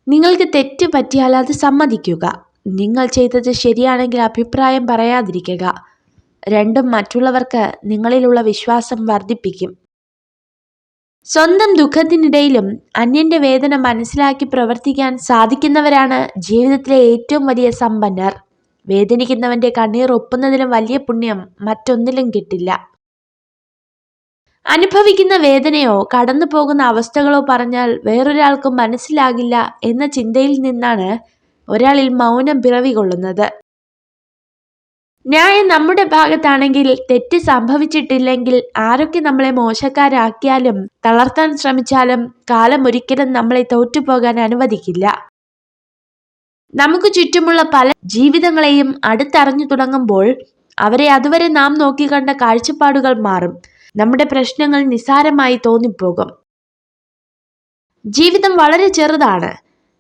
നിങ്ങൾക്ക് തെറ്റ് പറ്റിയാൽ അത് സമ്മതിക്കുക. നിങ്ങൾ ചെയ്തത് ശരിയാണെങ്കിൽ അഭിപ്രായം പറയാതിരിക്കുക. രണ്ടും മറ്റുള്ളവർക്ക് നിങ്ങളിലുള്ള വിശ്വാസം വർദ്ധിപ്പിക്കും. സ്വന്തം ദുഃഖത്തിനിടയിലും അന്യന്റെ വേദന മനസ്സിലാക്കി പ്രവർത്തിക്കാൻ സാധിക്കുന്നവരാണ് ജീവിതത്തിലെ ഏറ്റവും വലിയ സമ്പന്നർ. വേദനിക്കുന്നവന്റെ കണ്ണീർ ഒപ്പുന്നതിലും വലിയ പുണ്യം മറ്റൊന്നിലും കിട്ടില്ല. അനുഭവിക്കുന്ന വേദനയോ കടന്നു പോകുന്ന അവസ്ഥകളോ പറഞ്ഞാൽ വേറൊരാൾക്കും മനസ്സിലാകില്ല എന്ന ചിന്തയിൽ നിന്നാണ് ഒരാളിൽ മൗനം പിറവികൊള്ളുന്നത്. ന്യായം നമ്മുടെ ഭാഗത്താണെങ്കിൽ തെറ്റ് സംഭവിച്ചിട്ടില്ലെങ്കിൽ ആരൊക്കെ നമ്മളെ മോശക്കാരാക്കിയാലും തളർത്താൻ ശ്രമിച്ചാലും കാലം ഒരിക്കലും നമ്മളെ തോറ്റുപോകാൻ അനുവദിക്കില്ല. നമുക്ക് ചുറ്റുമുള്ള പല ജീവിതങ്ങളെയും അടുത്തറിഞ്ഞു തുടങ്ങുമ്പോൾ അവരെ അതുവരെ നാം നോക്കിക്കണ്ട കാഴ്ചപ്പാടുകൾ മാറും. നമ്മുടെ പ്രശ്നങ്ങൾ നിസ്സാരമായി തോന്നിപ്പോകും. ജീവിതം വളരെ ചെറുതാണ്.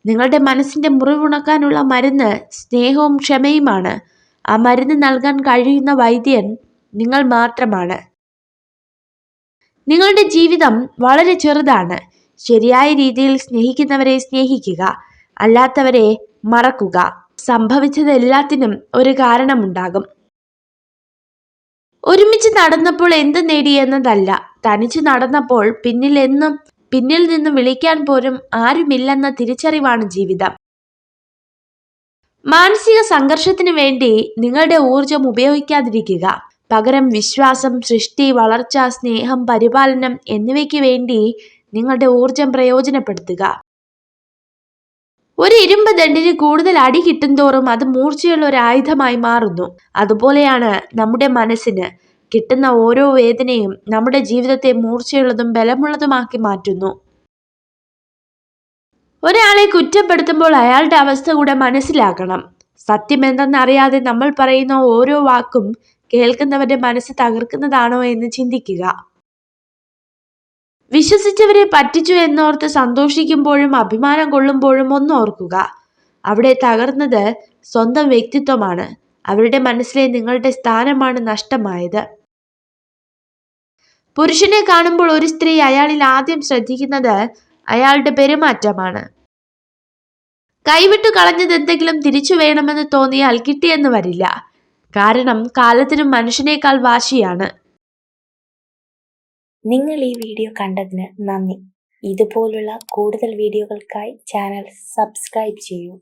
നിങ്ങളുടെ മനസ്സിന്റെ മുറിവുണക്കാനുള്ള മരുന്ന് സ്നേഹവും ക്ഷമയുമാണ്. ആ മരുന്ന് നൽകാൻ കഴിയുന്ന വൈദ്യൻ നിങ്ങൾ മാത്രമാണ്. നിങ്ങളുടെ ജീവിതം വളരെ ചെറുതാണ്. ശരിയായ രീതിയിൽ സ്നേഹിക്കുന്നവരെ സ്നേഹിക്കുക, അല്ലാത്തവരെ മറക്കുക. സംഭവിച്ചത് എല്ലാത്തിനും ഒരു കാരണമുണ്ടാകും. ഒരുമിച്ച് നടന്നപ്പോൾ എന്ത് നേടി എന്നതല്ല, തനിച്ച് നടന്നപ്പോൾ പിന്നിൽ നിന്ന് വിളിക്കാൻ പോലും ആരുമില്ലെന്ന തിരിച്ചറിവാണ് ജീവിതം. മാനസിക സംഘർഷത്തിന് വേണ്ടി നിങ്ങളുടെ ഊർജം ഉപയോഗിക്കാതിരിക്കുക. പകരം വിശ്വാസം, സൃഷ്ടി, വളർച്ച, സ്നേഹം, പരിപാലനം എന്നിവയ്ക്ക് വേണ്ടി നിങ്ങളുടെ ഊർജം പ്രയോജനപ്പെടുത്തുക. ഒരു ഇരുമ്പ് ദണ്ഡിന് കൂടുതൽ അടി കിട്ടുന്തോറും അത് മൂർച്ചയുള്ള ഒരു ആയുധമായി മാറുന്നു. അതുപോലെയാണ് നമ്മുടെ മനസ്സിന്. കിട്ടുന്ന ഓരോ വേദനയും നമ്മുടെ ജീവിതത്തെ മൂർച്ചയുള്ളതും ബലമുള്ളതുമാക്കി മാറ്റുന്നു. ഒരാളെ കുറ്റപ്പെടുത്തുമ്പോൾ അയാളുടെ അവസ്ഥ കൂടെ മനസ്സിലാക്കണം. സത്യം എന്തെന്നറിയാതെ നമ്മൾ പറയുന്ന ഓരോ വാക്കും കേൾക്കുന്നവരുടെ മനസ്സ് തകർക്കുന്നതാണോ എന്ന് ചിന്തിക്കുക. വിശ്വസിച്ചവരെ പറ്റിച്ചു എന്നോർത്ത് സന്തോഷിക്കുമ്പോഴും അഭിമാനം കൊള്ളുമ്പോഴും ഒന്നോർക്കുക, അവിടെ തകർന്നത് സ്വന്തം വ്യക്തിത്വമാണ്. അവരുടെ മനസ്സിലെ നിങ്ങളുടെ സ്ഥാനമാണ് നഷ്ടമായത്. പുരുഷനെ കാണുമ്പോൾ ഒരു സ്ത്രീ അയാളിൽ ആദ്യം ശ്രദ്ധിക്കുന്നത് അയാളുടെ പെരുമാറ്റമാണ്. കൈവിട്ടു കളഞ്ഞത് എന്തെങ്കിലും തിരിച്ചു വേണമെന്ന് തോന്നിയാൽ കിട്ടിയെന്ന് വരില്ല. കാരണം കാലത്തിനും മനുഷ്യനേക്കാൾ വാശിയാണ്. നിങ്ങൾ ഈ വീഡിയോ കണ്ടതിന് നന്ദി. ഇതുപോലുള്ള കൂടുതൽ വീഡിയോകൾക്കായി ചാനൽ സബ്സ്ക്രൈബ് ചെയ്യൂ.